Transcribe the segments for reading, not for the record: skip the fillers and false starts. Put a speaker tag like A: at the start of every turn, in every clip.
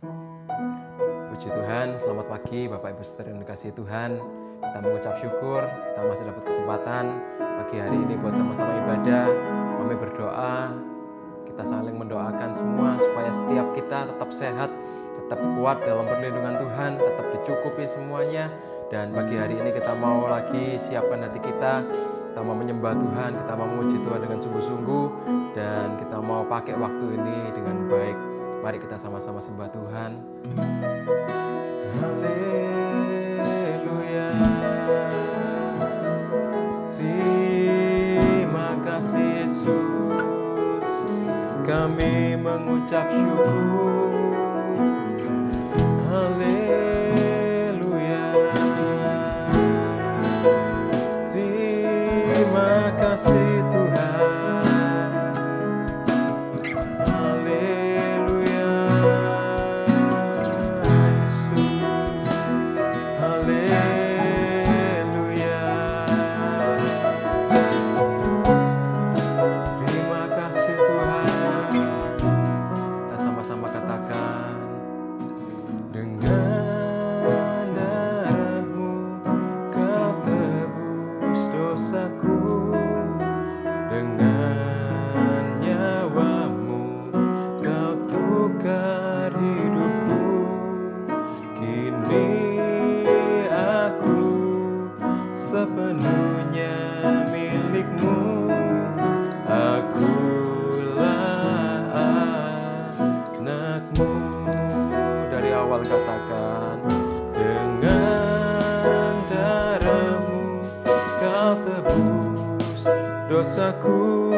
A: Puji Tuhan, selamat pagi Bapak Ibu Saudara yang dikasihi Tuhan. Kita mengucap syukur, kita masih dapat kesempatan pagi hari ini buat sama-sama ibadah. Kami berdoa, kita saling mendoakan semua supaya setiap kita tetap sehat, tetap kuat dalam perlindungan Tuhan, tetap dicukupi semuanya. Dan pagi hari ini kita mau lagi siapkan hati kita mau menyembah Tuhan, kita mau memuji Tuhan dengan sungguh-sungguh, dan kita mau pakai waktu ini dengan baik. Mari kita sama-sama sembah Tuhan. Haleluya. Terima kasih Yesus, kami mengucap syukur. Haleluya. Terima kasih Tuhan. Haleluya. Yesus. Haleluya. Terima kasih Tuhan. Kita sama-sama katakan, dengan darah-Mu Kau tebus dosaku, dengan nyawa-Mu Kau tukar hidupku. Kini aku sepenuhnya milik-Mu. Akulah anak-Mu. Dari awal katakan, dengan darah-Mu Kau tebus dosaku,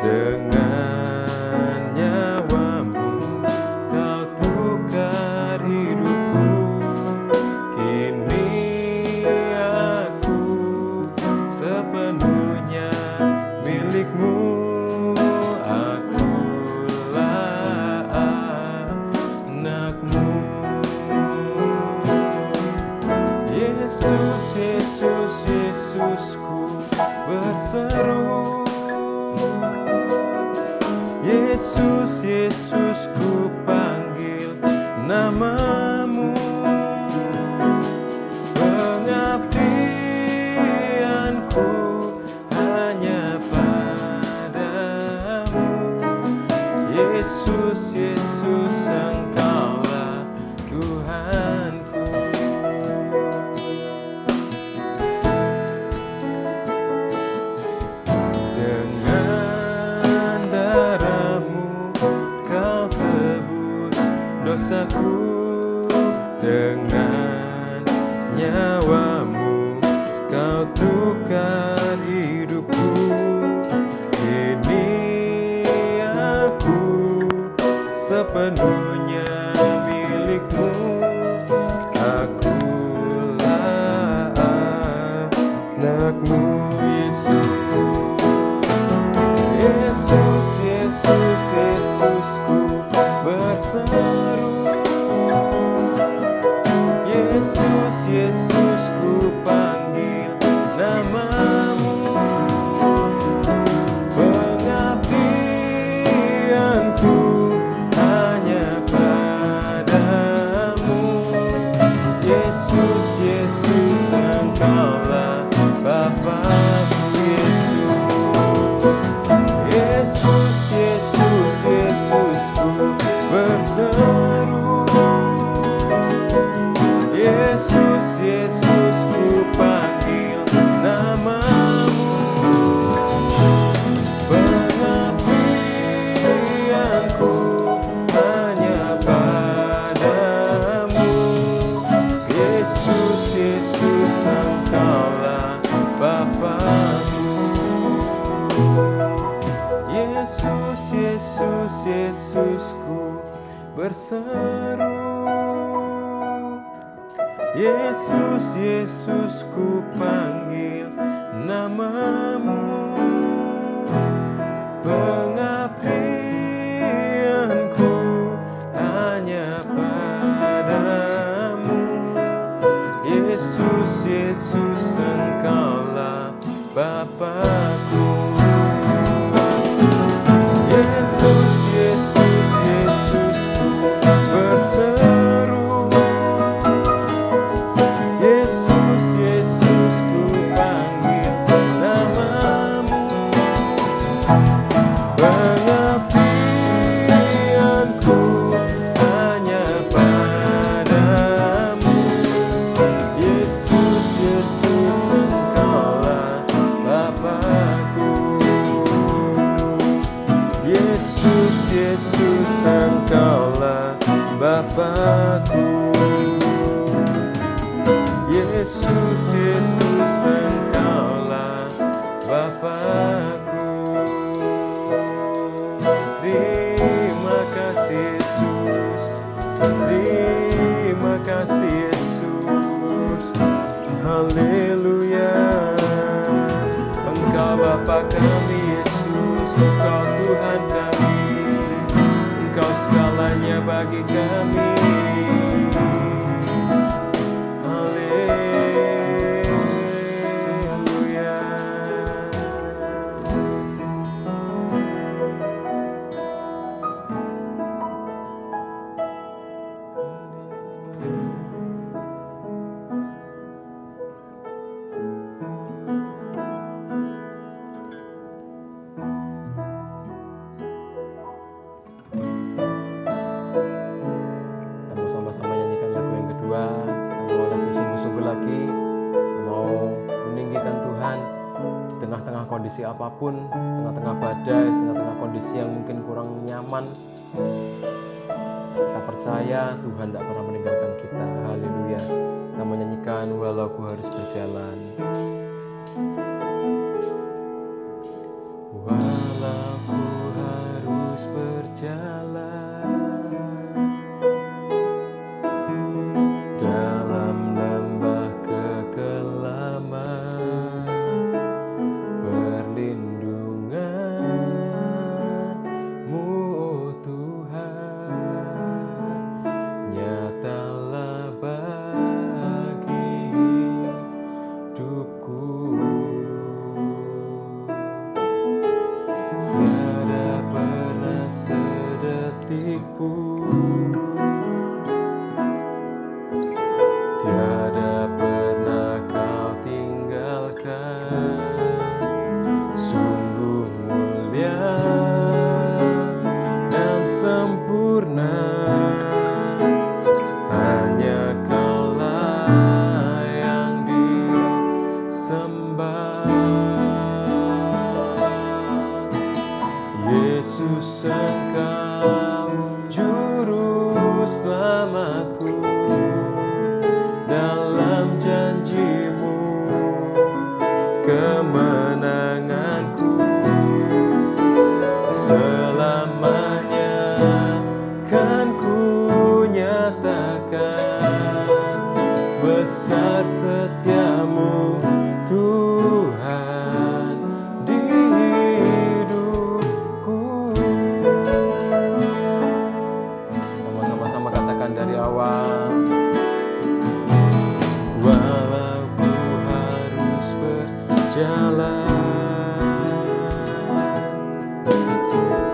A: dengan nyawa-Mu Kau tukar hidupku. Kini aku sepenuhnya milik-Mu. Akulah anak-Mu. Yesus, Yesus, Yesusku berseru. Yesus, Yesusku panggil nama-Mu. Pengabdianku hanya padamu. Yesus, Yesus, Engkaulah Tuhanku. Dengan darah-Mu Kau tebus dosaku, dengan nyawa-Mu Kau tukar hidupku. Kini aku sepenuhnya milik-Mu. Akulah anak-Mu. Yesus, Yesus, Yesusku berseru. Yesus, Yesusku panggil nama-Mu. Pengabdianku hanya padamu. Yesus, Yesus, Engkaulah Bapa-Ku. Yesus, Yesus, Yesusku berseru. Yesus, Yesusku panggil nama-Mu. Pengabdianku hanya padamu. Yesus, Yesus, Engkaulah Bapa-Ku. Yesus, Yesus, Yesusku berseru. Yesus, Yesusku panggil nama-Mu. Pengabdianku hanya padamu. Yesus, Yesus, Engkaulah Bapa-Ku. Yesus, Yesus, Yesusku berseru. Bapakku. Yesus, Yesus, Engkaulah Bapakku. Terima kasih Yesus, terima kasih Yesus. Haleluya. Engkau Bapa kami Yesus, Engkau Tuhan kami, Engkau segalanya bagi kami. Haleluya. Kita mau sama-sama nyanyikan lagu yang kedua. Kita mau lebih sungguh-sungguh lagi. Kita mau meninggikan Tuhan di tengah-tengah kondisi apapun, di tengah-tengah badai, di tengah-tengah kondisi yang mungkin kurang nyaman. Kita percaya Tuhan tak pernah meninggalkan kita. Haleluya. Kita menyanyikan walau ku harus berjalan. Walau ku harus berjalan dalam lembah kekelaman, perlindungan-Mu oh Tuhan nyatalah bagi hidupku. Tiada pernah sedetik pun, tiada pernah Kau tinggalkan. Sungguh mulia dan sempurna, hanya Kaulah yang disembah. Yesus, Engkau juru selamatku, dalam janji-Mu kemenanganku. Selamanya kan ku nyatakan besar setia-Mu Tuhan di hidupku. Sama-sama katakan dari awal. Walau ku harus berjalan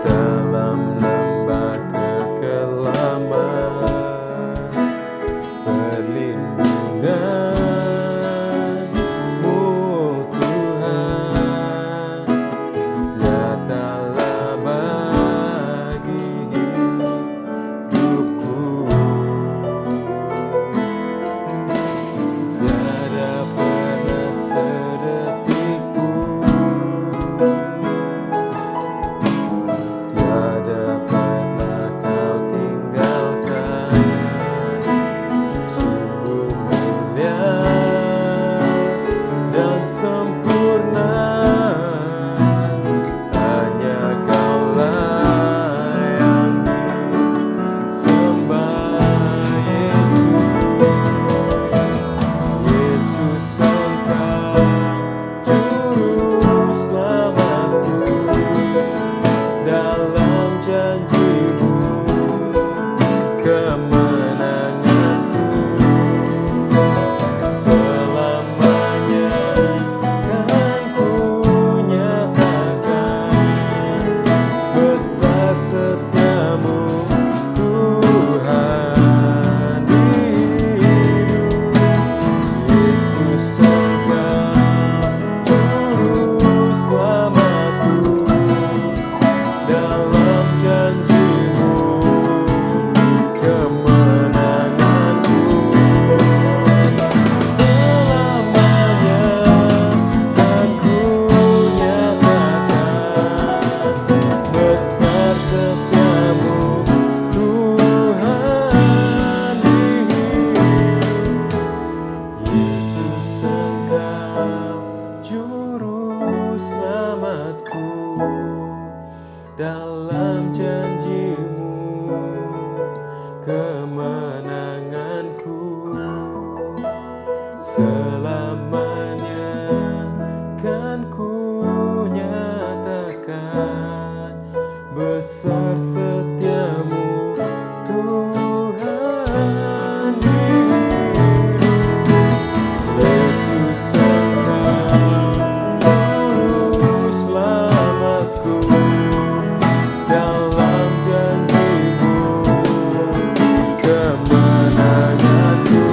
A: dalam lembah kekelaman, perlindungan-Mu Tuhan nyatalah bagi hidupku. Tiada pernah sedetik pun, umatku dalam janji-Mu, kemenanganku selamanya kan ku nyatakan, besar setiamu Tuhan di hidupku. Yesus Engkau juru selamatku, dalam janji-Mu kemenanganku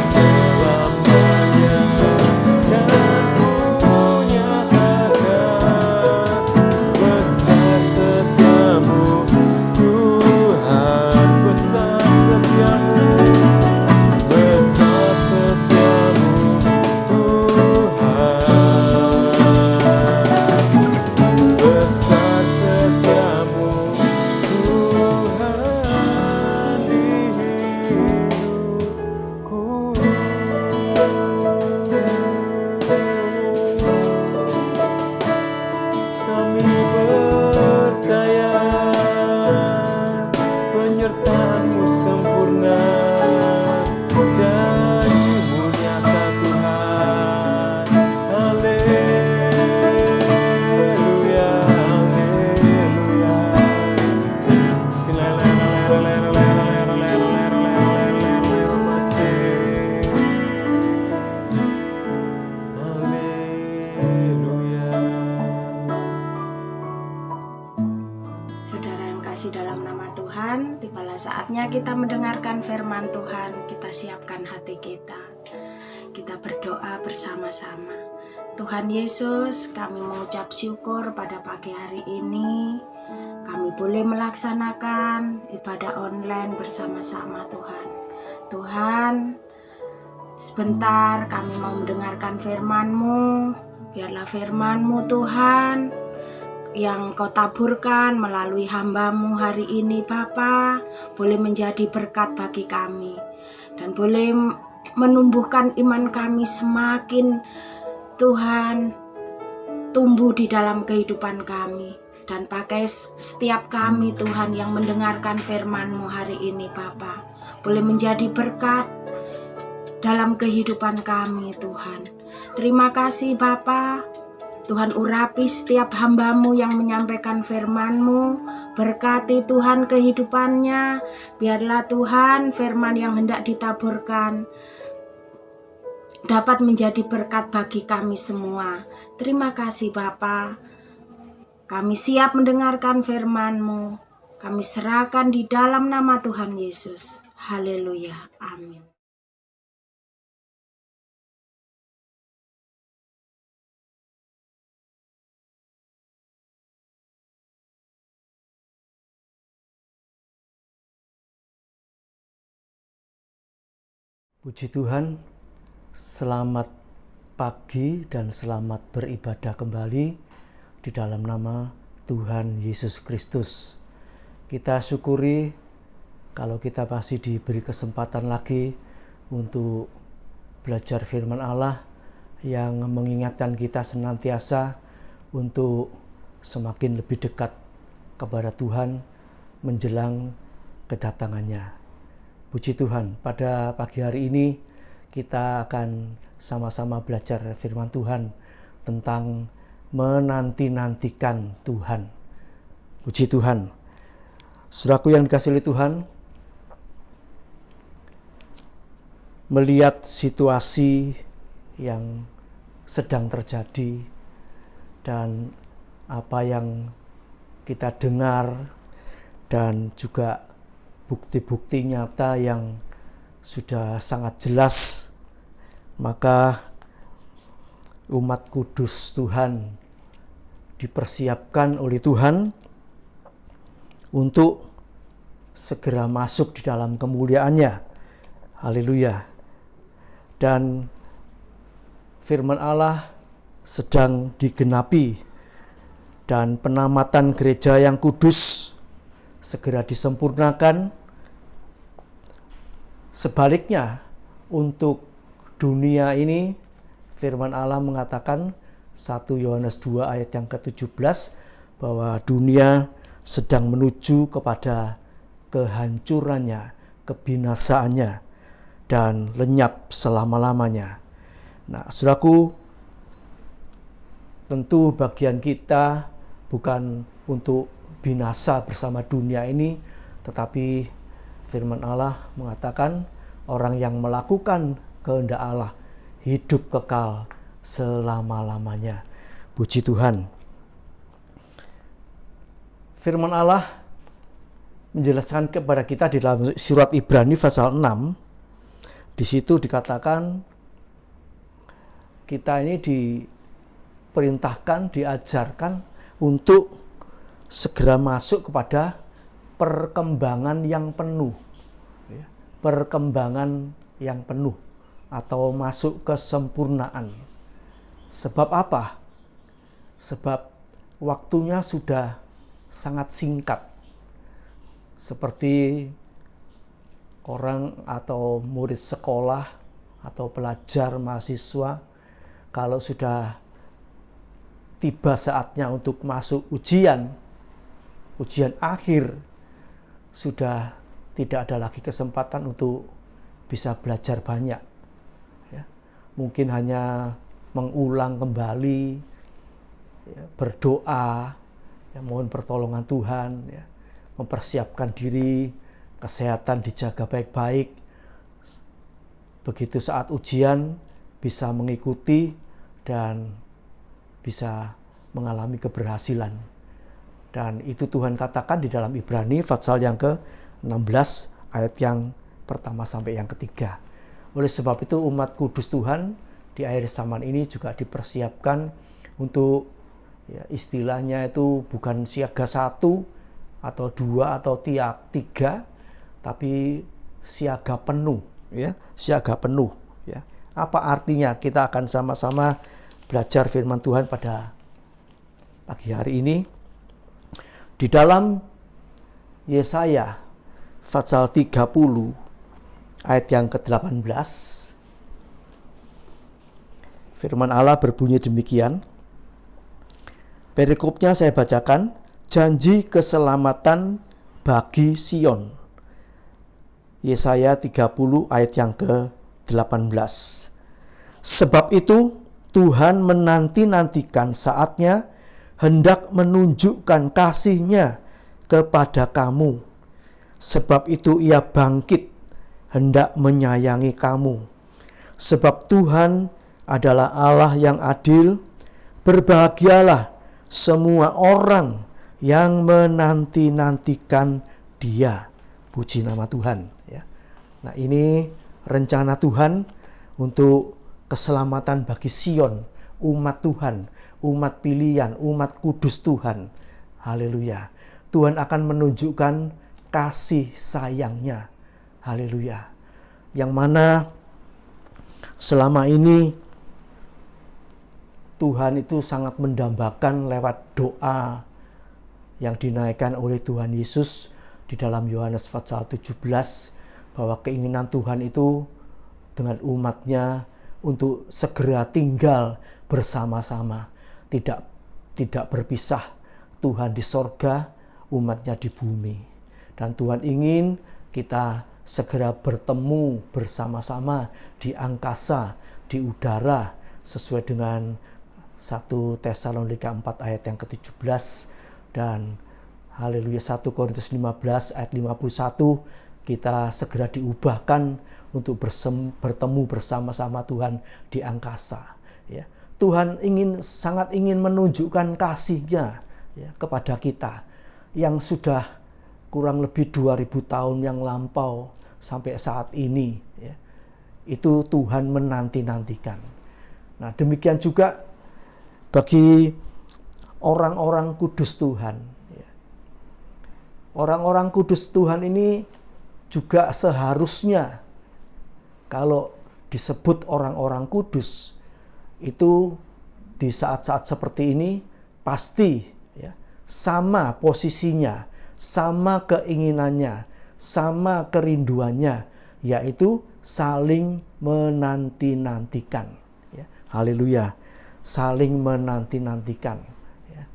A: selamanya kan ku nyatakan, besar setiamu Tuhan, besar setiamu, besar setiamu Tuhan, besar setiamu Tuhan di hidupku. Kami percaya penyertaan-Mu sempurna, janji-Mu nyata Tuhan. Haleluya, haleluya.
B: Saudara yang kasih dalam nama Tuhan, tibalah saatnya kita mendengarkan firman Tuhan. Kita siapkan hati kita. Kita berdoa bersama-sama. Tuhan Yesus, kami mengucap syukur pada pagi hari ini. Kami boleh melaksanakan ibadah online bersama-sama Tuhan. Tuhan, sebentar kami mau mendengarkan firman-Mu. Biarlah firman-Mu Tuhan yang Kau taburkan melalui hamba-Mu hari ini Bapa, boleh menjadi berkat bagi kami dan boleh menumbuhkan iman kami semakin Tuhan tumbuh di dalam kehidupan kami, dan pakai setiap kami Tuhan yang mendengarkan firman-Mu hari ini Bapa, boleh menjadi berkat dalam kehidupan kami Tuhan. Terima kasih Bapa. Tuhan, urapi setiap hamba-Mu yang menyampaikan firman-Mu. Berkati Tuhan kehidupannya. Biarlah Tuhan firman yang hendak ditaburkan dapat menjadi berkat bagi kami semua. Terima kasih Bapa. Kami siap mendengarkan firman-Mu. Kami serahkan di dalam nama Tuhan Yesus. Haleluya. Amin.
C: Puji Tuhan, selamat pagi dan selamat beribadah kembali di dalam nama Tuhan Yesus Kristus. Kita syukuri kalau kita masih diberi kesempatan lagi untuk belajar firman Allah yang mengingatkan kita senantiasa untuk semakin lebih dekat kepada Tuhan menjelang kedatangannya. Puji Tuhan, pada pagi hari ini kita akan sama-sama belajar firman Tuhan tentang menanti-nantikan Tuhan. Puji Tuhan. Saudaraku yang dikasihi oleh Tuhan, melihat situasi yang sedang terjadi dan apa yang kita dengar dan juga bukti-bukti nyata yang sudah sangat jelas, maka umat kudus Tuhan dipersiapkan oleh Tuhan untuk segera masuk di dalam kemuliaannya. Haleluya. Dan firman Allah sedang digenapi dan penamatan gereja yang kudus segera disempurnakan. Sebaliknya, untuk dunia ini firman Allah mengatakan 1 Yohanes 2 ayat yang ke-17 bahwa dunia sedang menuju kepada kehancurannya, kebinasaannya, dan lenyap selama-lamanya. Nah, saudaraku, tentu bagian kita bukan untuk binasa bersama dunia ini, tetapi firman Allah mengatakan orang yang melakukan kehendak Allah hidup kekal selama-lamanya. Puji Tuhan. Firman Allah menjelaskan kepada kita di dalam surat Ibrani pasal 6. Di situ dikatakan kita ini diperintahkan, diajarkan untuk segera masuk kepada perkembangan yang penuh. Perkembangan yang penuh atau masuk kesempurnaan. Sebab apa? Sebab waktunya sudah sangat singkat. Seperti orang atau murid sekolah atau pelajar mahasiswa, kalau sudah tiba saatnya untuk masuk ujian akhir, sudah tidak ada lagi kesempatan untuk bisa belajar banyak. Ya, mungkin hanya mengulang kembali, ya, berdoa, ya, mohon pertolongan Tuhan, ya, mempersiapkan diri, kesehatan dijaga baik-baik. Begitu saat ujian bisa mengikuti dan bisa mengalami keberhasilan. Dan itu Tuhan katakan di dalam Ibrani pasal yang ke-16 ayat yang pertama sampai yang ketiga. Oleh sebab itu umat kudus Tuhan di akhir zaman ini juga dipersiapkan untuk, ya, istilahnya itu bukan siaga 1 atau 2 atau 3, tapi siaga penuh, ya, siaga penuh, ya. Apa artinya? Kita akan sama-sama belajar firman Tuhan pada pagi hari ini di dalam Yesaya pasal 30 ayat yang ke-18. Firman Allah berbunyi demikian. Perikopnya saya bacakan, janji keselamatan bagi Sion. Yesaya 30 ayat yang ke-18. Sebab itu Tuhan menanti-nantikan saatnya hendak menunjukkan kasih-Nya kepada kamu. Sebab itu Ia bangkit hendak menyayangi kamu. Sebab Tuhan adalah Allah yang adil. Berbahagialah semua orang yang menanti-nantikan Dia. Puji nama Tuhan. Ya. Nah, ini rencana Tuhan untuk keselamatan bagi Sion, umat Tuhan, umat pilihan, umat kudus Tuhan. Haleluya. Tuhan akan menunjukkan kasih sayang-Nya. Haleluya. Yang mana selama ini Tuhan itu sangat mendambakan lewat doa yang dinaikkan oleh Tuhan Yesus di dalam Yohanes pasal 17, bahwa keinginan Tuhan itu dengan umatnya untuk segera tinggal bersama-sama, tidak berpisah, Tuhan di sorga, umatnya di bumi. Dan Tuhan ingin kita segera bertemu bersama-sama di angkasa, di udara, sesuai dengan 1 Tesalonika 4 ayat yang ke-17 dan haleluya 1 Korintus 15 ayat 51, kita segera diubahkan untuk bertemu bersama-sama Tuhan di angkasa. Ya. Tuhan sangat ingin menunjukkan kasih-Nya, ya, kepada kita yang sudah kurang lebih 2000 tahun yang lampau sampai saat ini. Ya. Itu Tuhan menanti-nantikan. Nah, demikian juga bagi orang-orang kudus Tuhan. Ya. Orang-orang kudus Tuhan ini juga seharusnya, kalau disebut orang-orang kudus, itu di saat-saat seperti ini pasti, ya, sama posisinya, sama keinginannya, sama kerinduannya, yaitu saling menanti-nantikan. Ya, haleluya. saling menanti-nantikan. Ya.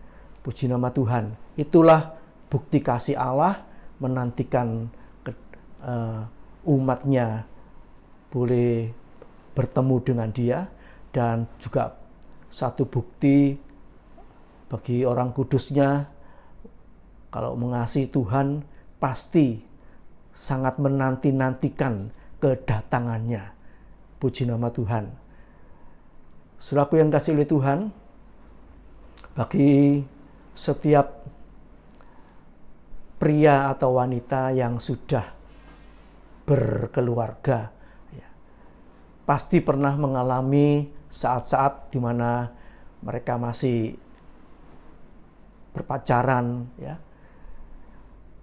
C: Puji nama Tuhan. Itulah bukti kasih Allah menantikan umatnya boleh bertemu dengan Dia, dan juga satu bukti bagi orang kudusnya, kalau mengasihi Tuhan pasti sangat menanti-nantikan kedatangannya. Puji nama Tuhan. Saudaraku yang kasih oleh Tuhan, bagi setiap pria atau wanita yang sudah berkeluarga, ya, pasti pernah mengalami saat-saat di mana mereka masih berpacaran, ya.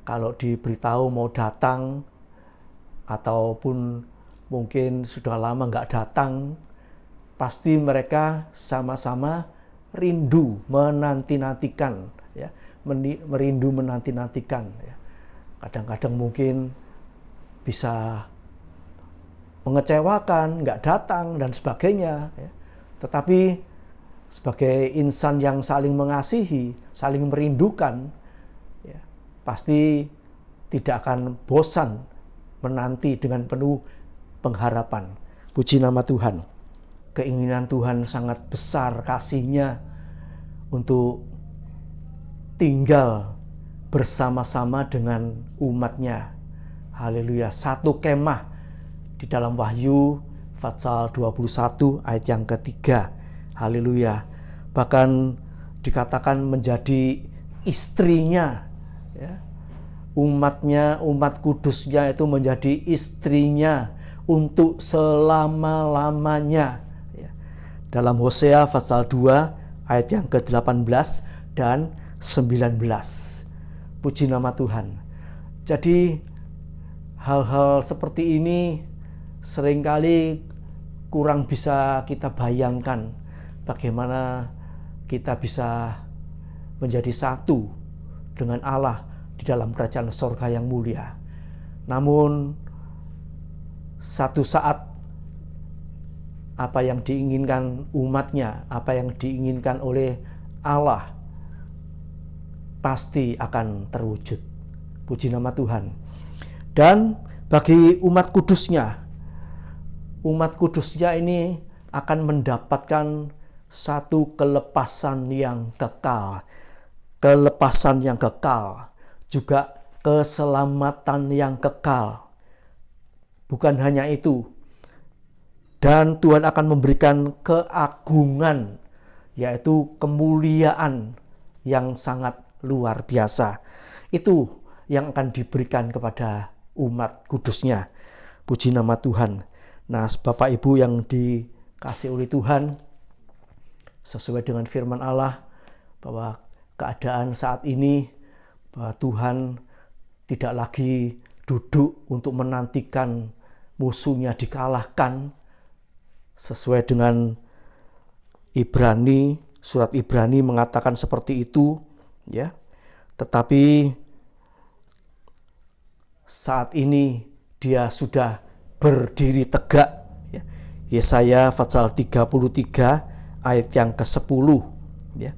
C: Kalau diberitahu mau datang, ataupun mungkin sudah lama nggak datang, pasti mereka sama-sama rindu menanti-nantikan, ya, merindu menanti-nantikan. Ya. Kadang-kadang mungkin bisa mengecewakan, nggak datang dan sebagainya. Ya. Tetapi sebagai insan yang saling mengasihi, saling merindukan, ya, pasti tidak akan bosan menanti dengan penuh pengharapan. Puji nama Tuhan. Keinginan Tuhan sangat besar kasih-Nya untuk tinggal bersama-sama dengan umat-Nya. Haleluya. Satu kemah di dalam Wahyu pasal 21 ayat yang ketiga. Haleluya. Bahkan dikatakan menjadi istrinya, ya. Umatnya, umat kudusnya itu menjadi istrinya untuk selama-lamanya. Ya. Dalam Hosea pasal 2 ayat yang ke-18 dan 19. Puji nama Tuhan. Jadi hal-hal seperti ini seringkali kurang bisa kita bayangkan bagaimana kita bisa menjadi satu dengan Allah di dalam kerajaan sorga yang mulia. Namun satu saat apa yang diinginkan umatnya, apa yang diinginkan oleh Allah pasti akan terwujud. Puji nama Tuhan. Dan bagi umat kudusnya ini akan mendapatkan satu kelepasan yang kekal. Kelepasan yang kekal, juga keselamatan yang kekal. Bukan hanya itu, dan Tuhan akan memberikan keagungan, yaitu kemuliaan yang sangat luar biasa. Itu yang akan diberikan kepada umat kudusnya. Puji nama Tuhan. Nah, Bapak Ibu yang dikasihi oleh Tuhan, sesuai dengan firman Allah, bahwa keadaan saat ini, bahwa Tuhan tidak lagi duduk untuk menantikan musuhnya dikalahkan, sesuai dengan Ibrani, surat Ibrani mengatakan seperti itu, ya. Tetapi saat ini Dia sudah berdiri tegak, ya. Yesaya pasal 33 ayat yang ke-10, ya.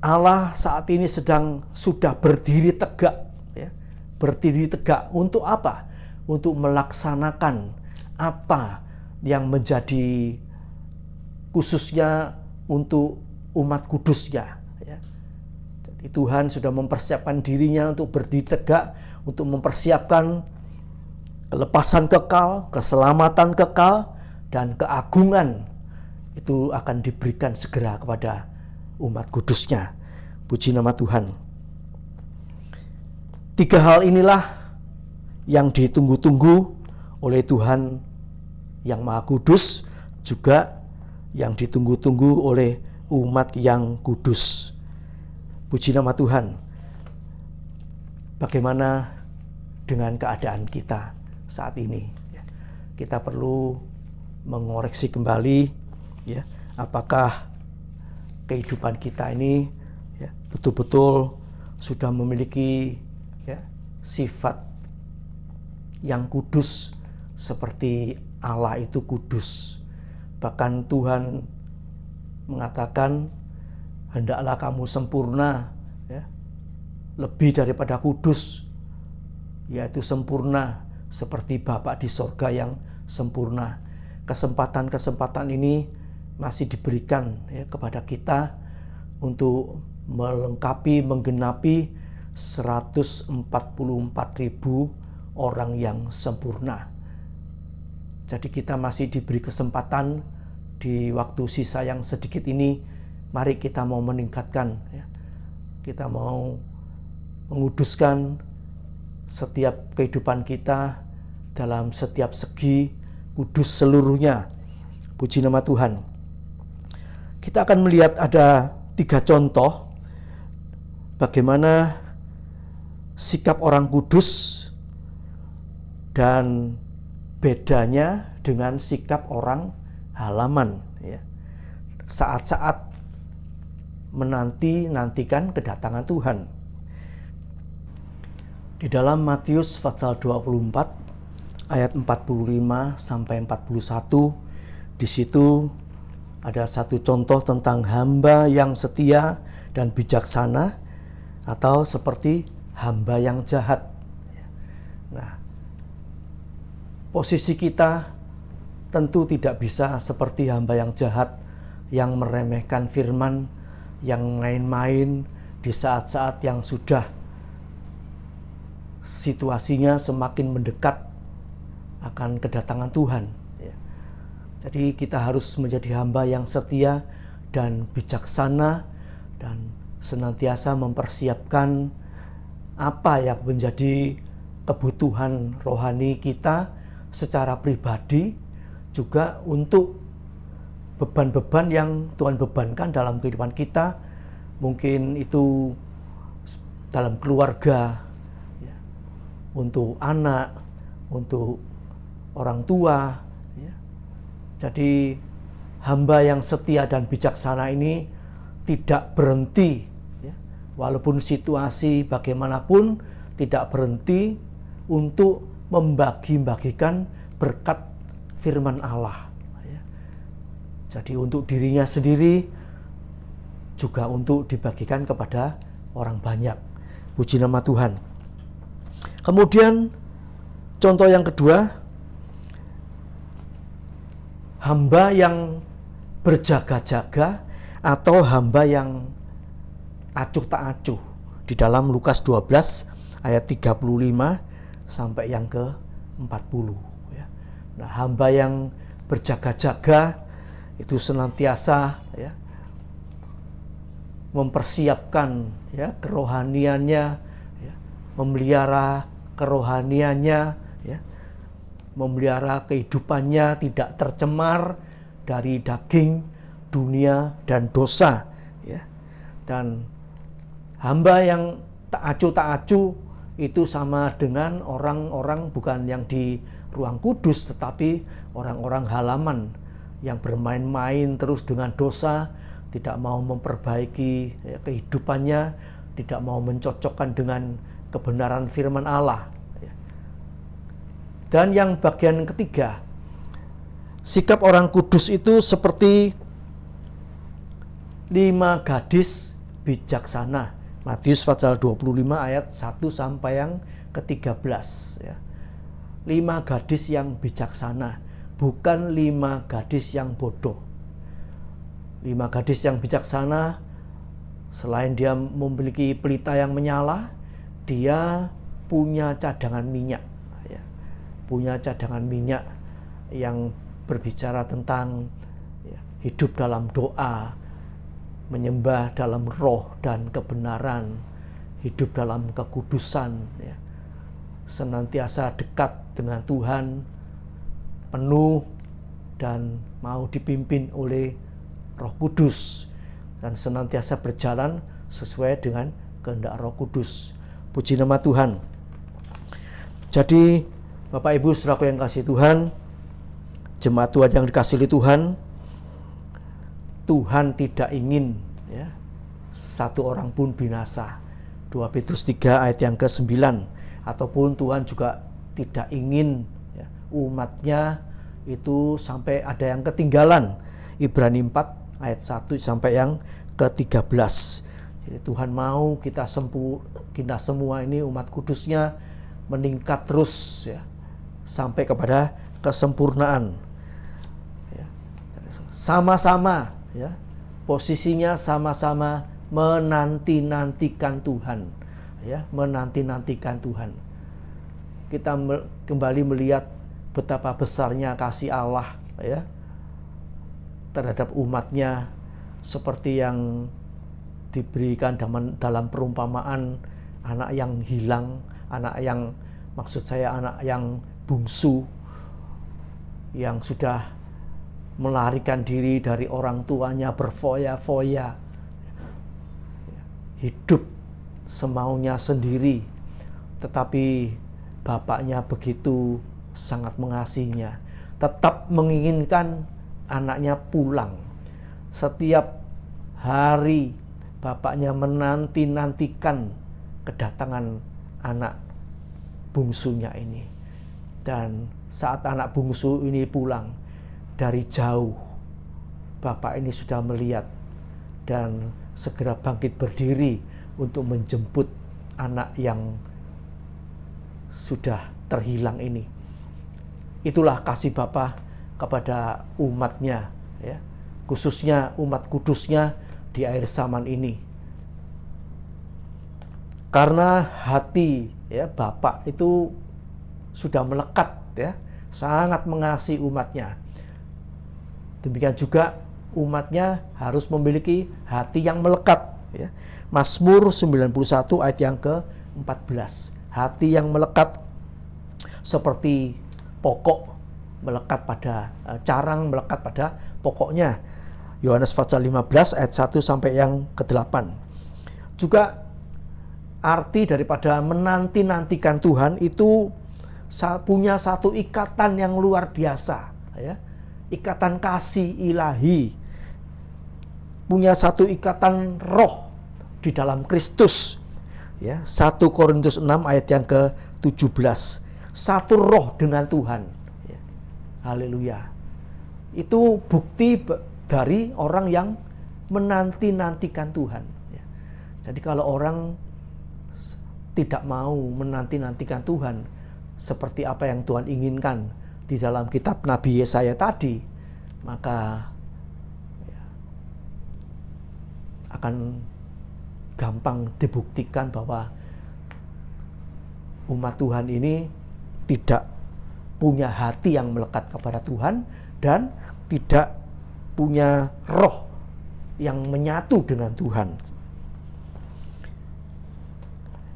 C: Allah saat ini sudah berdiri tegak, ya. Berdiri tegak untuk apa? Untuk melaksanakan apa yang menjadi khususnya untuk umat kudusnya, ya. Jadi Tuhan sudah mempersiapkan dirinya untuk berdiri tegak, untuk mempersiapkan kelepasan kekal, keselamatan kekal, dan keagungan itu akan diberikan segera kepada umat kudusnya. Puji nama Tuhan. 3 hal inilah yang ditunggu-tunggu oleh Tuhan yang Maha Kudus, juga yang ditunggu-tunggu oleh umat yang kudus. Puji nama Tuhan. Bagaimana dengan keadaan kita saat ini? Kita perlu mengoreksi kembali, ya, apakah kehidupan kita ini, ya, betul-betul sudah memiliki, ya, sifat yang kudus seperti Allah itu kudus. Bahkan Tuhan mengatakan, hendaklah kamu sempurna, ya, lebih daripada kudus, yaitu sempurna seperti Bapa di sorga yang sempurna. Kesempatan-kesempatan ini masih diberikan, ya, kepada kita untuk melengkapi, menggenapi 144.000 orang yang sempurna. Jadi kita masih diberi kesempatan di waktu sisa yang sedikit ini. Mari kita mau meningkatkan, ya. Kita mau menguduskan setiap kehidupan kita dalam setiap segi, kudus seluruhnya. Puji nama Tuhan. Kita akan melihat ada 3 contoh bagaimana sikap orang kudus dan bedanya dengan sikap orang halaman, ya, saat-saat menantikan kedatangan Tuhan. Di dalam Matius pasal 24 ayat 45 sampai 41, di situ ada satu contoh tentang hamba yang setia dan bijaksana atau seperti hamba yang jahat. Nah, posisi kita tentu tidak bisa seperti hamba yang jahat yang meremehkan firman, yang main-main di saat-saat yang sudah situasinya semakin mendekat akan kedatangan Tuhan. Jadi kita harus menjadi hamba yang setia dan bijaksana dan senantiasa mempersiapkan apa yang menjadi kebutuhan rohani kita secara pribadi, juga untuk beban-beban yang Tuhan bebankan dalam kehidupan kita. Mungkin itu dalam keluarga, ya, untuk anak, untuk orang tua, ya. Jadi hamba yang setia dan bijaksana ini tidak berhenti, ya, walaupun situasi bagaimanapun, tidak berhenti untuk membagi-bagikan berkat firman Allah, ya. Jadi untuk dirinya sendiri, juga untuk dibagikan kepada orang banyak. Puji nama Tuhan. Kemudian contoh yang kedua, hamba yang berjaga-jaga atau hamba yang acuh tak acuh. Di dalam Lukas 12 ayat 35 sampai yang ke-40. Ya. Nah, hamba yang berjaga-jaga itu senantiasa, ya, mempersiapkan, ya, kerohaniannya, ya, memelihara kerohaniannya, ya, memelihara kehidupannya tidak tercemar dari daging, dunia, dan dosa, ya. Dan hamba yang tak acuh itu sama dengan orang-orang bukan yang di ruang kudus, tetapi orang-orang halaman yang bermain-main terus dengan dosa, tidak mau memperbaiki, ya, kehidupannya, tidak mau mencocokkan dengan kebenaran firman Allah. Ya. Dan yang bagian ketiga, sikap orang kudus itu seperti 5 gadis bijaksana. Matius pasal 25 ayat 1 sampai yang ke-13. Ya. 5 gadis yang bijaksana, bukan 5 gadis yang bodoh. 5 gadis yang bijaksana, selain dia memiliki pelita yang menyala, dia punya cadangan minyak, ya. Punya cadangan minyak yang berbicara tentang, ya, hidup dalam doa, menyembah dalam roh dan kebenaran, hidup dalam kekudusan, ya. Senantiasa dekat dengan Tuhan, penuh dan mau dipimpin oleh Roh Kudus, dan senantiasa berjalan sesuai dengan kehendak Roh Kudus. Puji nama Tuhan. Jadi Bapak Ibu saudaraku yang kasih Tuhan, jemaat Tuhan yang dikasihi Tuhan, Tuhan tidak ingin, ya, satu orang pun binasa. 2 Petrus 3 ayat yang ke-9. Ataupun Tuhan juga tidak ingin, ya, umatnya itu sampai ada yang ketinggalan. Ibrani 4 ayat 1 sampai yang ke-13. Jadi Tuhan mau kita semua ini umat kudus-Nya meningkat terus ya, sampai kepada kesempurnaan. Ya. Sama-sama ya, posisinya sama-sama menanti-nantikan Tuhan. Ya, menanti-nantikan Tuhan. Kita kembali melihat betapa besarnya kasih Allah ya terhadap umatnya, seperti yang diberikan dalam perumpamaan anak yang hilang, anak yang bungsu yang sudah melarikan diri dari orang tuanya, berfoya-foya, hidup semaunya sendiri, tetapi bapaknya begitu sangat mengasihinya, tetap menginginkan anaknya pulang. Setiap hari bapaknya menanti-nantikan kedatangan anak bungsunya ini. Dan saat anak bungsu ini pulang dari jauh, bapak ini sudah melihat dan segera bangkit berdiri untuk menjemput anak yang sudah terhilang ini. Itulah kasih Bapa kepada umatnya ya, khususnya umat kudusnya di akhir zaman ini. Karena hati ya Bapa itu sudah melekat ya, sangat mengasihi umatnya. Demikian juga umatnya harus memiliki hati yang melekat ya. Mazmur 91 ayat yang ke-14. Hati yang melekat seperti pokok melekat pada carang, melekat pada pokoknya. Yohanes pasal 15 ayat 1 sampai yang ke-8. Juga arti daripada menanti-nantikan Tuhan itu punya satu ikatan yang luar biasa ya. Ikatan kasih ilahi. Punya satu ikatan roh di dalam Kristus. Ya, 1 Korintus 6 ayat yang ke-17. Satu roh dengan Tuhan. Ya. Haleluya. Itu bukti dari orang yang menanti-nantikan Tuhan. Ya. Jadi kalau orang tidak mau menanti-nantikan Tuhan seperti apa yang Tuhan inginkan di dalam kitab Nabi Yesaya tadi, maka ya, akan gampang dibuktikan bahwa umat Tuhan ini tidak punya hati yang melekat kepada Tuhan dan tidak punya roh yang menyatu dengan Tuhan.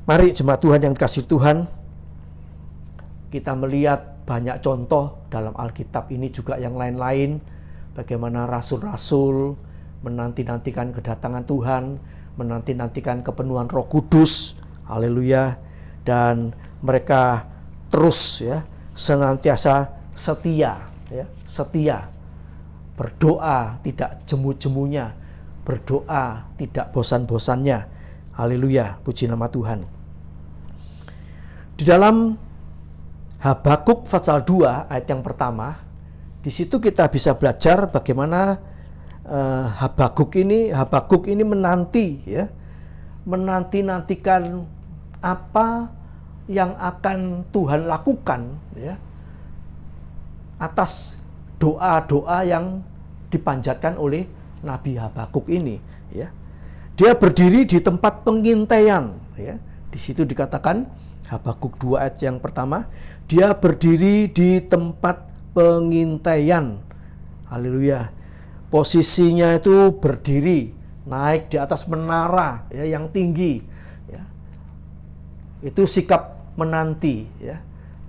C: Mari jemaat Tuhan yang dikasihi Tuhan, kita melihat banyak contoh dalam Alkitab ini juga yang lain-lain, bagaimana rasul-rasul menanti-nantikan kedatangan Tuhan, menanti-nantikan kepenuhan Roh Kudus, haleluya, dan mereka terus ya senantiasa setia, ya, setia, berdoa tidak jemu-jemunya, berdoa tidak bosan-bosannya, haleluya, puji nama Tuhan. Di dalam Habakuk pasal 2 ayat yang pertama, di situ kita bisa belajar bagaimana Habakuk ini menanti ya, menanti-nantikan apa yang akan Tuhan lakukan ya, atas doa-doa yang dipanjatkan oleh Nabi Habakuk ini ya. Dia berdiri di tempat pengintaian ya. Di situ dikatakan Habakuk 2 ayat yang pertama, dia berdiri di tempat pengintaian. Haleluya. Posisinya itu berdiri naik di atas menara ya, yang tinggi ya. Itu sikap menanti ya.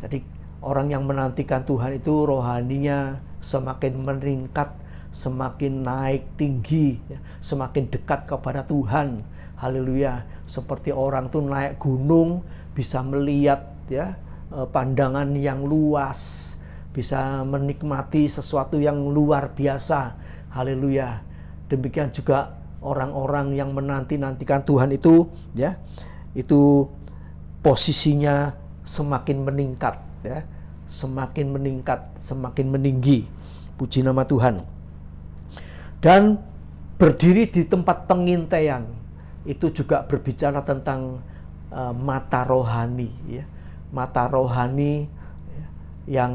C: Jadi orang yang menantikan Tuhan itu rohaninya semakin meningkat, semakin naik tinggi ya, semakin dekat kepada Tuhan. Haleluya. Seperti orang tuh naik gunung bisa melihat ya pandangan yang luas, bisa menikmati sesuatu yang luar biasa. Haleluya. Demikian juga orang-orang yang menanti-nantikan Tuhan itu ya, itu posisinya semakin meningkat ya, semakin meningkat, semakin meninggi. Puji nama Tuhan. Dan berdiri di tempat pengintaian itu juga berbicara tentang mata rohani, ya. Mata rohani, ya, yang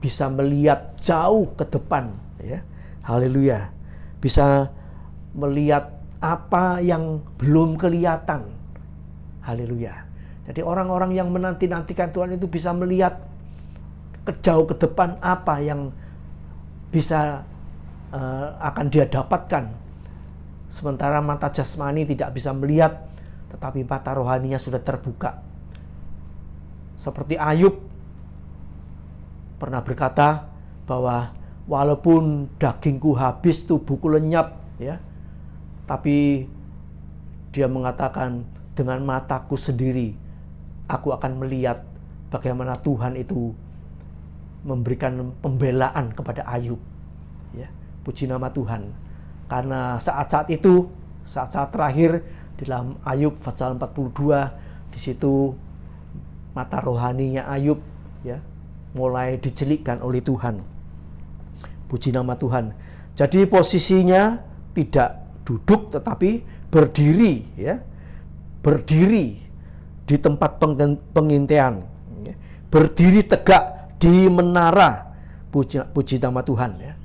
C: bisa melihat jauh ke depan, ya. Haleluya. Bisa melihat apa yang belum kelihatan. Haleluya. Jadi orang-orang yang menanti-nantikan Tuhan itu bisa melihat jauh ke depan apa yang bisa akan dia dapatkan. Sementara mata jasmani tidak bisa melihat, tetapi mata rohaninya sudah terbuka. Seperti Ayub pernah berkata bahwa walaupun dagingku habis, tubuhku lenyap, ya, tapi dia mengatakan dengan mataku sendiri aku akan melihat bagaimana Tuhan itu memberikan pembelaan kepada Ayub. Ya, puji nama Tuhan. Karena saat-saat itu, saat-saat terakhir di dalam Ayub pasal 42, di situ mata rohaninya Ayub, ya, mulai dicelikkan oleh Tuhan. Puji nama Tuhan. Jadi posisinya tidak duduk tetapi berdiri, ya. Berdiri di tempat pengintaian, ya. Berdiri tegak di menara. Puji nama Tuhan, ya.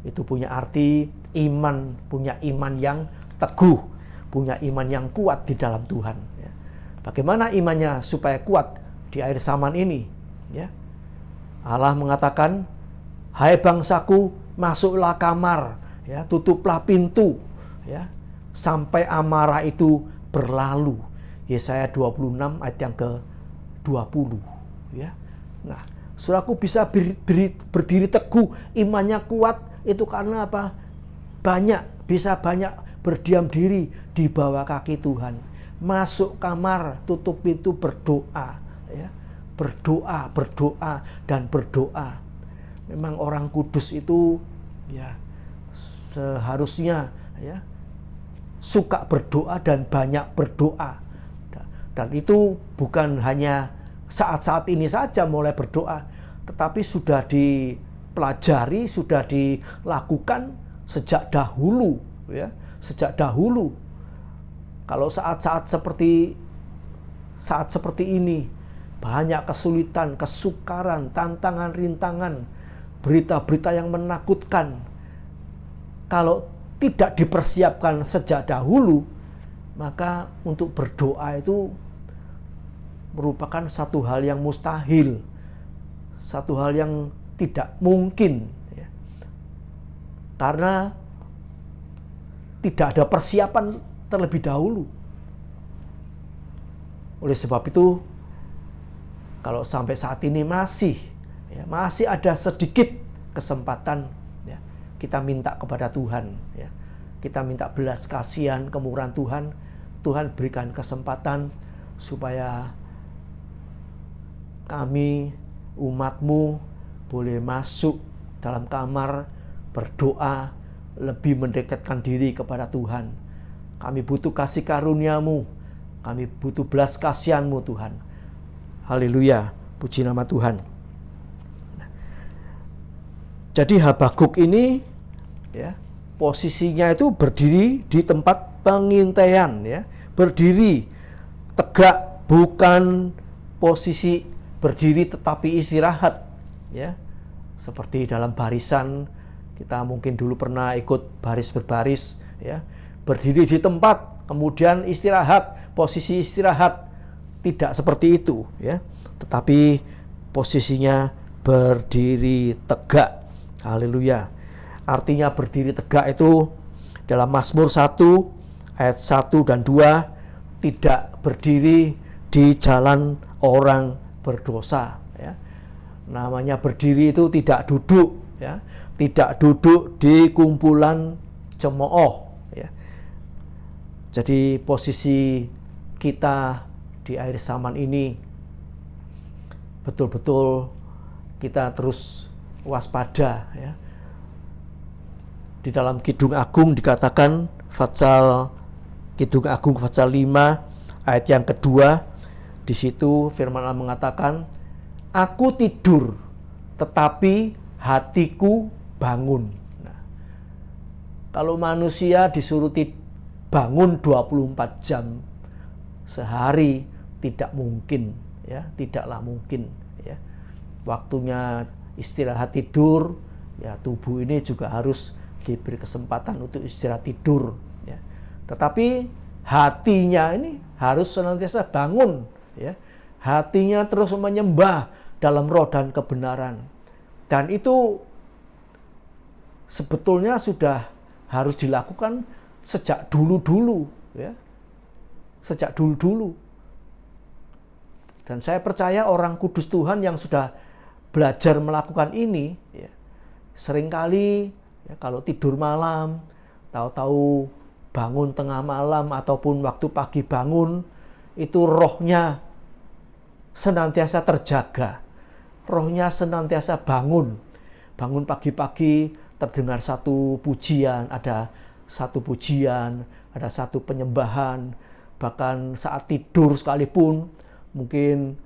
C: Itu punya arti iman, punya iman yang teguh, punya iman yang kuat di dalam Tuhan, ya. Bagaimana imannya supaya kuat di akhir zaman ini, ya? Allah mengatakan, hai bangsaku, masuklah kamar, ya, tutuplah pintu, ya, sampai amarah itu berlalu. Yesaya 26 ayat yang ke-20, ya. Nah, saudaraku bisa berdiri teguh, imannya kuat, itu karena apa? Bisa banyak berdiam diri di bawah kaki Tuhan. Masuk kamar, tutup pintu, berdoa, ya. Berdoa dan berdoa. Memang orang kudus itu, ya, seharusnya, ya, suka berdoa dan banyak berdoa. Dan itu bukan hanya saat-saat ini saja mulai berdoa, tetapi sudah dipelajari, sudah dilakukan sejak dahulu, ya, sejak dahulu. Kalau saat seperti ini, banyak kesulitan, kesukaran, tantangan, rintangan, berita-berita yang menakutkan. Kalau tidak dipersiapkan sejak dahulu, maka untuk berdoa itu merupakan satu hal yang mustahil, satu hal yang tidak mungkin, ya. Karena tidak ada persiapan terlebih dahulu. Oleh sebab itu, kalau sampai saat ini masih ada sedikit kesempatan, ya, kita minta kepada Tuhan, ya. Kita minta belas kasihan, kemurahan Tuhan. Tuhan berikan kesempatan supaya kami, umat-Mu, boleh masuk dalam kamar, berdoa, lebih mendekatkan diri kepada Tuhan. Kami butuh kasih karunia-Mu, kami butuh belas kasihan-Mu, Tuhan. Haleluya, puji nama Tuhan. Jadi Habakuk ini, ya, posisinya itu berdiri di tempat pengintaian, ya, berdiri tegak, bukan posisi berdiri tetapi istirahat, ya. Seperti dalam barisan, kita mungkin dulu pernah ikut baris berbaris, ya, berdiri di tempat kemudian istirahat, posisi istirahat. Tidak seperti itu, ya, tetapi posisinya berdiri tegak. Haleluya. Artinya berdiri tegak itu dalam Mazmur 1 ayat 1 dan 2, tidak berdiri di jalan orang berdosa, ya. Namanya berdiri itu tidak duduk, ya. Tidak duduk di kumpulan cemooh, ya. Jadi posisi kita di akhir zaman ini betul-betul kita terus waspada, ya. Di dalam Kidung Agung dikatakan, Kidung Agung pasal 5 ayat yang kedua, di situ firman Allah mengatakan, aku tidur tetapi hatiku bangun. Nah, Kalau manusia disuruh bangun 24 jam sehari, tidak mungkin, ya, tidaklah mungkin, ya. Waktunya istirahat tidur, ya, tubuh ini juga harus diberi kesempatan untuk istirahat tidur, ya. Tetapi hatinya ini harus senantiasa bangun, ya. Hatinya terus menyembah dalam roh dan kebenaran. Dan itu sebetulnya sudah harus dilakukan sejak dulu-dulu, ya. Sejak dulu-dulu. Dan saya percaya orang kudus Tuhan yang sudah belajar melakukan ini, ya, seringkali, ya, kalau tidur malam, tahu-tahu bangun tengah malam ataupun waktu pagi bangun, itu rohnya senantiasa terjaga. Rohnya senantiasa bangun. Bangun pagi-pagi terdengar satu pujian, ada satu pujian, ada satu penyembahan. Bahkan saat tidur sekalipun mungkin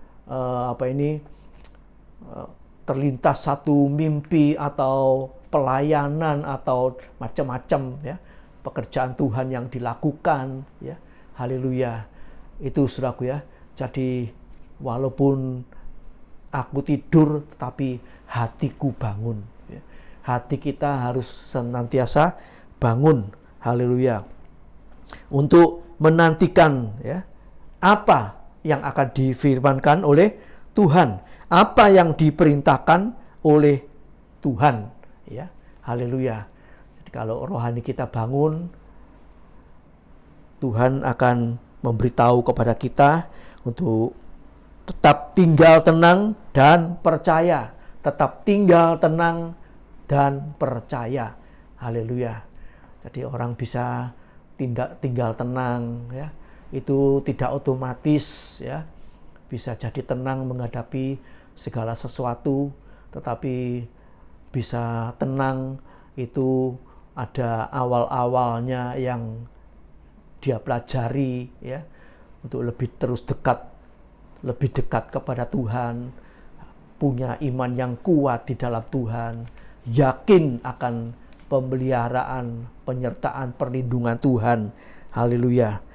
C: terlintas satu mimpi atau pelayanan atau macam-macam, ya, pekerjaan Tuhan yang dilakukan, ya. Haleluya. Itu saudaraku, ya. Jadi walaupun aku tidur tetapi hatiku bangun, ya. Hati kita harus senantiasa bangun. Haleluya. Untuk menantikan, ya, apa yang akan difirmankan oleh Tuhan, apa yang diperintahkan oleh Tuhan, ya. Haleluya. Jadi kalau rohani kita bangun, Tuhan akan memberitahu kepada kita untuk tetap tinggal tenang dan percaya, tetap tinggal tenang dan percaya. Haleluya. Jadi orang bisa tinggal tenang, ya. Itu tidak otomatis, ya. Bisa jadi tenang menghadapi segala sesuatu, tetapi bisa tenang itu ada awal-awalnya yang dia pelajari, ya, untuk lebih dekat kepada Tuhan, punya iman yang kuat di dalam Tuhan, yakin akan pemeliharaan, penyertaan, perlindungan Tuhan. Haleluya.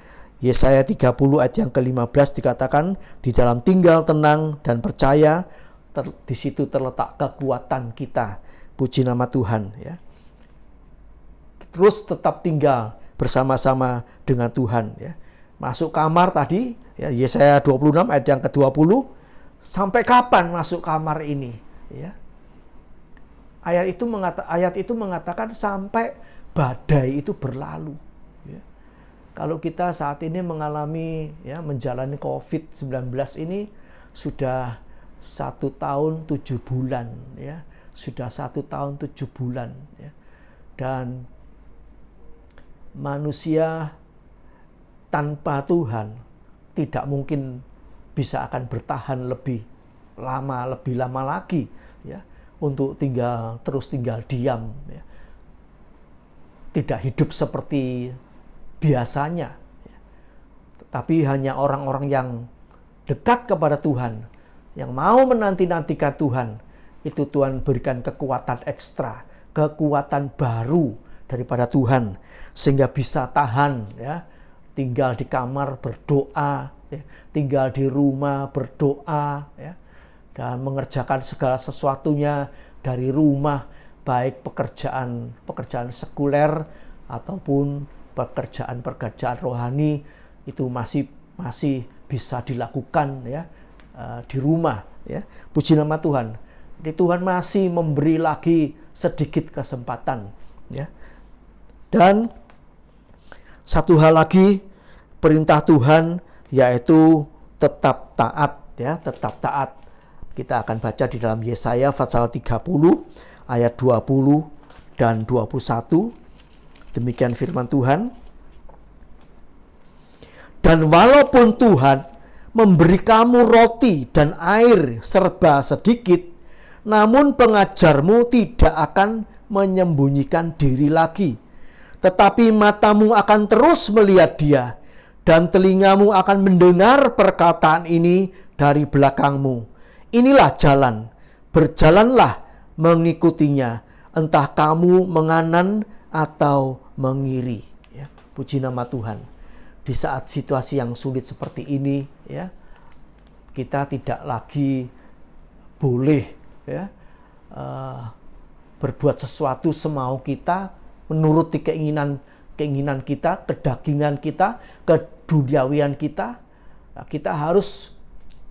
C: Yesaya 30 ayat yang ke-15 dikatakan, di dalam tinggal tenang dan percaya, di situ terletak kekuatan kita. Puji nama Tuhan, ya. Terus tetap tinggal bersama-sama dengan Tuhan, ya. Masuk kamar tadi, ya, Yesaya 26 ayat yang ke-20, sampai kapan masuk kamar ini, ya. Ayat itu mengatakan sampai badai itu berlalu, ya. Kalau kita saat ini mengalami, ya, menjalani COVID-19 ini sudah 1 tahun 7 bulan, ya. Sudah 1 tahun 7 bulan, ya. Dan manusia tanpa Tuhan tidak mungkin bisa akan bertahan lebih lama lagi, ya, untuk terus tinggal diam, ya. Tidak hidup seperti biasanya, ya. Tapi hanya orang-orang yang dekat kepada Tuhan, yang mau menanti-nantikan Tuhan, itu Tuhan berikan kekuatan ekstra, kekuatan baru daripada Tuhan, sehingga bisa tahan, ya, tinggal di kamar berdoa, ya, tinggal di rumah berdoa, ya, dan mengerjakan segala sesuatunya dari rumah, baik pekerjaan sekuler ataupun pekerjaan rohani, itu masih bisa dilakukan, ya, di rumah, ya. Puji nama Tuhan. Jadi Tuhan masih memberi lagi sedikit kesempatan, ya. Dan satu hal lagi, perintah Tuhan yaitu tetap taat, ya, tetap taat. Kita akan baca di dalam Yesaya pasal 30 ayat 20 dan 21. Demikian firman Tuhan. Dan walaupun Tuhan memberi kamu roti dan air serba sedikit, namun pengajarmu tidak akan menyembunyikan diri lagi. Tetapi matamu akan terus melihat dia, dan telingamu akan mendengar perkataan ini dari belakangmu. Inilah jalan, berjalanlah mengikutinya, entah kamu menganan atau mengiri. Ya. Puji nama Tuhan. Di saat situasi yang sulit seperti ini, ya, kita tidak lagi boleh, ya, berbuat sesuatu semau kita, menuruti keinginan kita, kedagingan kita, keduniawian kita. Nah, kita harus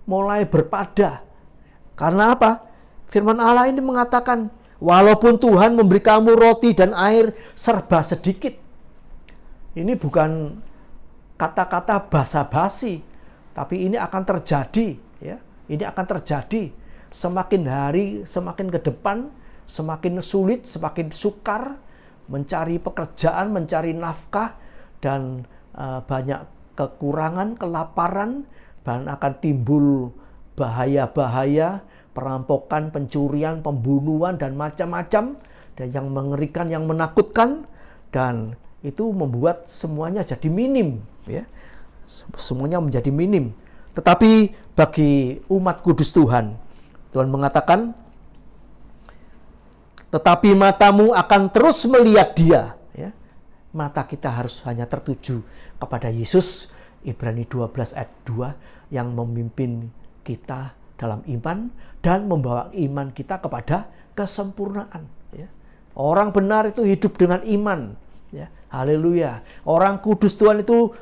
C: mulai berpada. Karena apa? Firman Allah ini mengatakan, walaupun Tuhan memberi kamu roti dan air serba sedikit. Ini bukan kata-kata basa-basi, tapi ini akan terjadi, ya. Ini akan terjadi. Semakin hari, semakin ke depan, semakin sulit, semakin sukar mencari pekerjaan, mencari nafkah, dan banyak kekurangan, kelaparan, dan akan timbul bahaya-bahaya, perampokan, pencurian, pembunuhan, dan macam-macam, dan yang mengerikan, yang menakutkan, dan itu membuat semuanya jadi minim, ya. Semuanya menjadi minim. Tetapi bagi umat kudus Tuhan, Tuhan mengatakan, tetapi matamu akan terus melihat Dia. Ya. Mata kita harus hanya tertuju kepada Yesus, Ibrani 12 ayat 2, yang memimpin kita dalam iman dan membawa iman kita kepada kesempurnaan. Ya. Orang benar itu hidup dengan iman. Ya. Haleluya. Orang kudus Tuhan itu,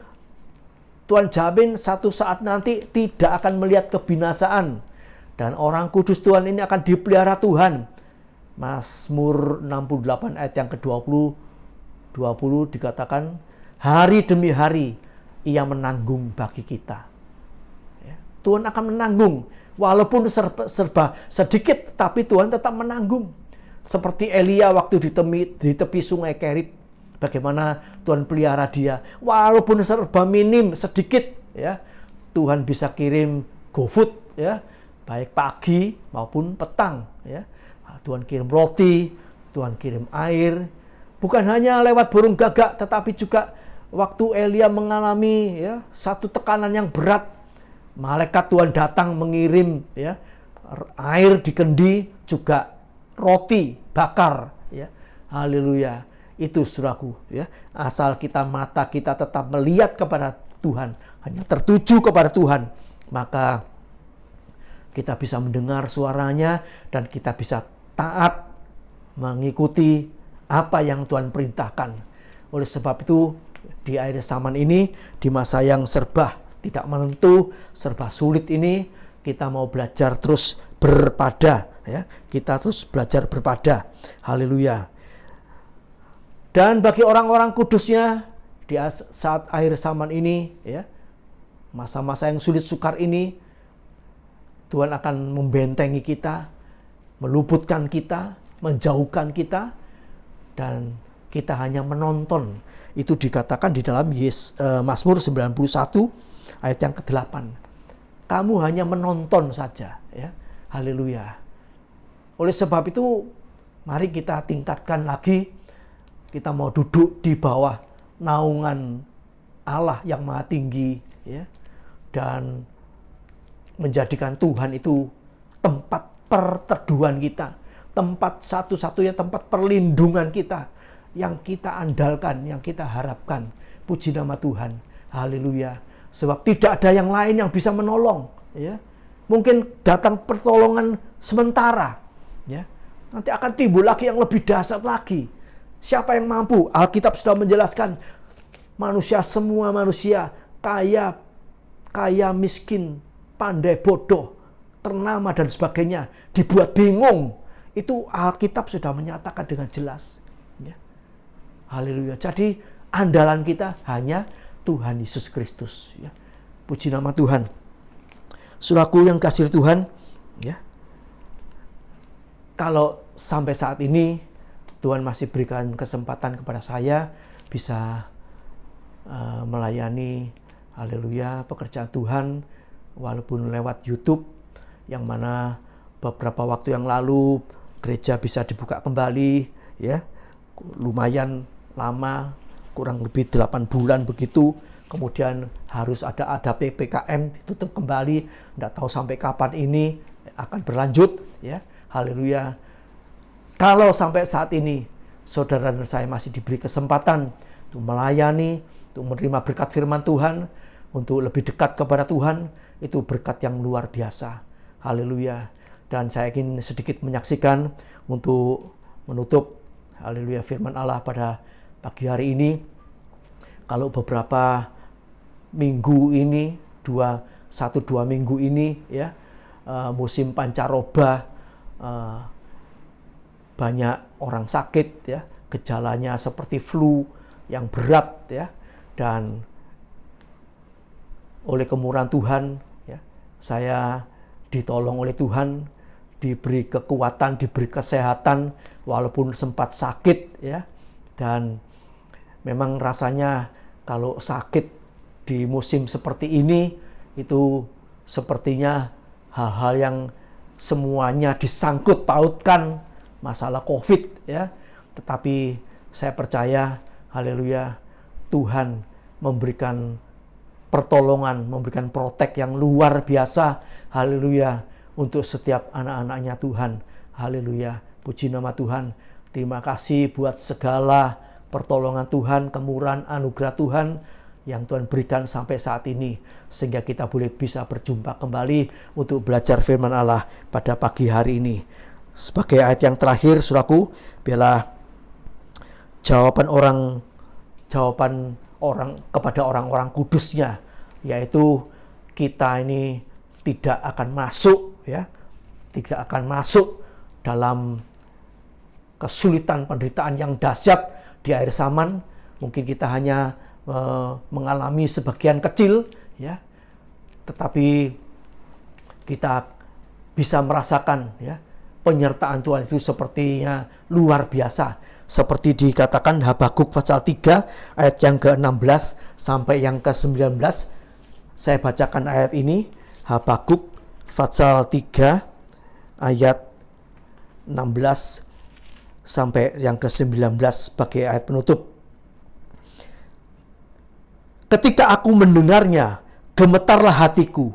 C: Tuhan jamin satu saat nanti tidak akan melihat kebinasaan. Dan orang kudus Tuhan ini akan dipelihara Tuhan. Mazmur 68 ayat yang ke-20 dikatakan, hari demi hari Ia menanggung bagi kita. Ya. Tuhan akan menanggung. Walaupun serba sedikit, tapi Tuhan tetap menanggung. Seperti Elia waktu di tepi sungai Kerit. Bagaimana Tuhan pelihara dia. Walaupun serba minim, sedikit, ya, Tuhan bisa kirim GoFood, ya, baik pagi maupun petang, ya. Tuhan kirim roti, Tuhan kirim air, bukan hanya lewat burung gagak, tetapi juga waktu Elia mengalami, ya, satu tekanan yang berat, malaikat Tuhan datang mengirim, ya, air di kendi, juga roti bakar, ya. Haleluya. Itu saudaraku, ya. Asal mata kita tetap melihat kepada Tuhan, hanya tertuju kepada Tuhan, maka kita bisa mendengar suaranya dan kita bisa taat mengikuti apa yang Tuhan perintahkan. Oleh sebab itu, di akhir zaman ini, di masa yang serba tidak menentu, serba sulit ini, kita mau belajar terus berpada, ya. Kita terus belajar berpada. Haleluya. Dan bagi orang-orang kudusnya di saat akhir zaman ini, ya, masa-masa yang sulit sukar ini, Tuhan akan membentengi kita, meluputkan kita, menjauhkan kita, dan kita hanya menonton. Itu dikatakan di dalam Mazmur 91 ayat yang ke-8. Kamu hanya menonton saja, ya. Haleluya. Oleh sebab itu, mari kita tingkatkan lagi. Kita mau duduk di bawah naungan Allah yang Maha Tinggi, ya, dan menjadikan Tuhan itu tempat perteduhan kita, tempat satu-satunya tempat perlindungan kita, yang kita andalkan, yang kita harapkan. Puji nama Tuhan. Haleluya. Sebab tidak ada yang lain yang bisa menolong, ya. Mungkin datang pertolongan sementara, ya. Nanti akan timbul lagi yang lebih dahsyat lagi. Siapa yang mampu? Alkitab sudah menjelaskan, semua manusia, kaya, miskin, pandai, bodoh, ternama dan sebagainya, dibuat bingung. Itu Alkitab sudah menyatakan dengan jelas. Ya. Haleluya. Jadi andalan kita hanya Tuhan Yesus Kristus. Ya. Puji nama Tuhan. Saudaraku yang kasih Tuhan, ya. Kalau sampai saat ini Tuhan masih berikan kesempatan kepada saya bisa melayani, haleluya, pekerjaan Tuhan, walaupun lewat YouTube, yang mana beberapa waktu yang lalu gereja bisa dibuka kembali, ya, lumayan lama, kurang lebih 8 bulan begitu. Kemudian harus ada PPKM, ditutup kembali, tidak tahu sampai kapan ini akan berlanjut, ya, haleluya. Kalau sampai saat ini saudara dan saya masih diberi kesempatan untuk melayani, untuk menerima berkat firman Tuhan, untuk lebih dekat kepada Tuhan, itu berkat yang luar biasa. Haleluya. Dan saya ingin sedikit menyaksikan untuk menutup, haleluya, firman Allah pada pagi hari ini. Kalau beberapa minggu ini, 1-2 minggu ini ya, musim pancaroba, banyak orang sakit ya, gejalanya seperti flu yang berat ya, dan oleh kemurahan Tuhan ya, saya ditolong oleh Tuhan, diberi kekuatan, diberi kesehatan walaupun sempat sakit ya. Dan memang rasanya kalau sakit di musim seperti ini itu sepertinya hal-hal yang semuanya disangkut pautkan masalah COVID ya. Tetapi saya percaya, haleluya, Tuhan memberikan pertolongan, memberikan protek yang luar biasa, haleluya, untuk setiap anak-anaknya Tuhan. Haleluya, puji nama Tuhan. Terima kasih buat segala pertolongan Tuhan, kemurahan, anugerah Tuhan yang Tuhan berikan sampai saat ini, sehingga kita boleh bisa berjumpa kembali untuk belajar firman Allah pada pagi hari ini. Sebagai ayat yang terakhir, saudaraku, biarlah jawaban orang kepada orang-orang kudusnya, yaitu kita ini tidak akan masuk ya, tidak akan masuk dalam kesulitan penderitaan yang dahsyat di akhir zaman. Mungkin kita hanya mengalami sebagian kecil ya, tetapi kita bisa merasakan ya, penyertaan Tuhan itu sepertinya luar biasa. Seperti dikatakan Habakuk pasal 3 ayat yang ke-16 sampai yang ke-19. Saya bacakan ayat ini, Habakuk pasal 3 ayat 16 sampai yang ke-19 sebagai ayat penutup. Ketika aku mendengarnya, gemetarlah hatiku.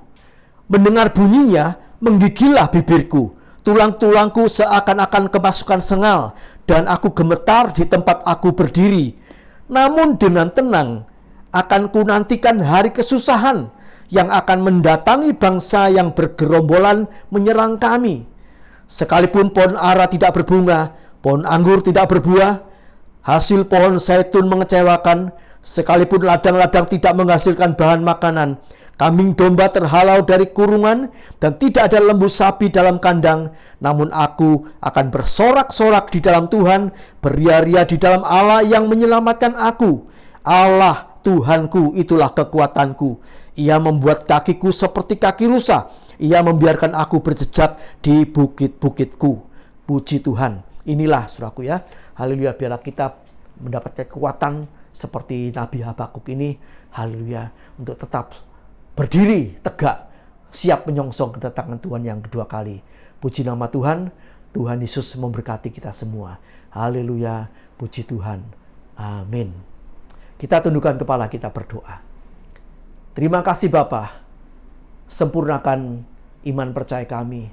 C: Mendengar bunyinya, menggigillah bibirku. Tulang-tulangku seakan-akan kemasukan sengal, dan aku gemetar di tempat aku berdiri. Namun dengan tenang akan kunantikan hari kesusahan yang akan mendatangi bangsa yang bergerombolan menyerang kami. Sekalipun pohon ara tidak berbunga, pohon anggur tidak berbuah, hasil pohon zaitun mengecewakan, sekalipun ladang-ladang tidak menghasilkan bahan makanan, kambing domba terhalau dari kurungan, dan tidak ada lembu sapi dalam kandang, namun aku akan bersorak-sorak di dalam Tuhan, beria-ria di dalam Allah yang menyelamatkan aku. Allah Tuhanku itulah kekuatanku. Ia membuat kakiku seperti kaki rusa. Ia membiarkan aku berjejak di bukit-bukitku. Puji Tuhan. Inilah saudaraku ya. Haleluya, biarlah kita mendapatkan kekuatan seperti Nabi Habakuk ini. Haleluya, untuk tetap berdiri tegak, siap menyongsong kedatangan Tuhan yang kedua kali. Puji nama Tuhan. Tuhan Yesus memberkati kita semua. Haleluya, puji Tuhan. Amin. Kita tundukkan kepala, kita berdoa. Terima kasih Bapa. Sempurnakan iman percaya kami.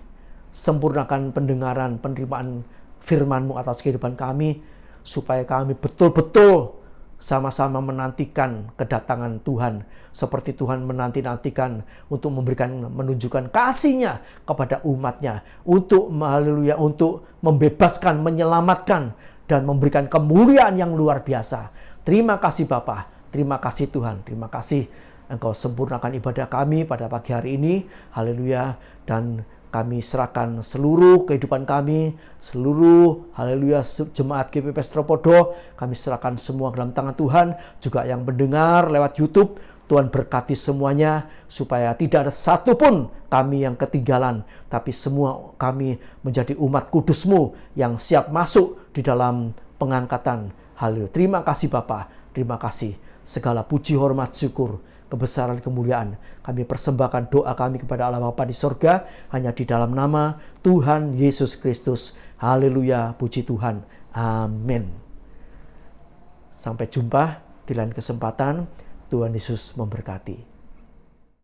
C: Sempurnakan pendengaran, penerimaan firman-Mu atas kehidupan kami, supaya kami betul-betul sama-sama menantikan kedatangan Tuhan, seperti Tuhan menanti-nantikan untuk menunjukkan kasih-Nya kepada umat-Nya, untuk haleluya, untuk membebaskan, menyelamatkan, dan memberikan kemuliaan yang luar biasa. Terima kasih Bapa, terima kasih Tuhan, terima kasih Engkau sempurnakan ibadah kami pada pagi hari ini, haleluya, dan kami serahkan seluruh kehidupan kami, seluruh haleluya jemaat GPP Stropodo, kami serahkan semua dalam tangan Tuhan. Juga yang mendengar lewat YouTube, Tuhan berkati semuanya, supaya tidak ada satupun kami yang ketinggalan, tapi semua kami menjadi umat kudus-Mu yang siap masuk di dalam pengangkatan. Haleluya. Terima kasih Bapa, terima kasih. Segala puji, hormat, syukur, kebesaran, kemuliaan kami persembahkan doa kami kepada Allah Bapa di sorga, hanya di dalam nama Tuhan Yesus Kristus. Haleluya, puji Tuhan. Amin. Sampai jumpa di lain kesempatan. Tuhan Yesus memberkati.